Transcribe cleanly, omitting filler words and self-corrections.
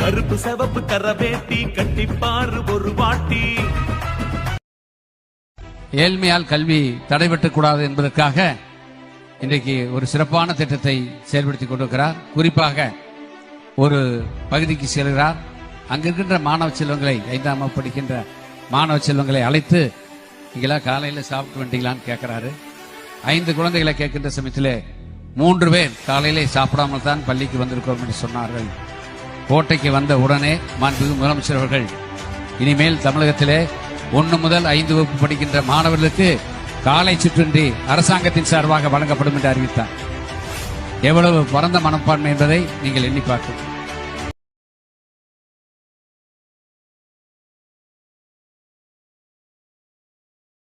கருப்பு சிவப்பு கரவேட்டி கட்டிப்பாரு ஒரு வாட்டி. ஏழ்மையால் கல்வி தடைபட்டுக் கூடாது என்பதற்காக இன்றைக்கு ஒரு சிறப்பான திட்டத்தை செயல்படுத்திக் கொண்டிருக்கிறார். குறிப்பாக ஒரு பகுதிக்கு செல்கிறார். அங்கிருக்கின்ற மாணவ செல்வங்களை 5ஆம் வகுப்பு படிக்கின்ற மாணவ செல்வங்களை அழைத்து இங்கெல்லாம் காலையில சாப்பிட்டு வந்தீங்களான்னு கேட்கிறாரு. 5 குழந்தைகளை கேட்கின்ற சமயத்தில் 3 பேர் காலையிலே சாப்பிடாமல் தான் பள்ளிக்கு வந்திருக்கிறோம் என்று சொன்னார்கள். கோட்டைக்கு வந்த உடனே மாண்புமிகு முதலமைச்சர் அவர்கள் இனிமேல் தமிழகத்திலே 1 முதல் 5 வகுப்பு படிக்கின்ற மாணவர்களுக்கு காலை சுற்றின்றி அரசாங்கத்தின் சார்பாக வழங்கப்படும் என்று அறிவித்தார். எவ்வளவு பரந்த மனப்பான்மை என்பதை நீங்கள் எண்ணி பார்க்க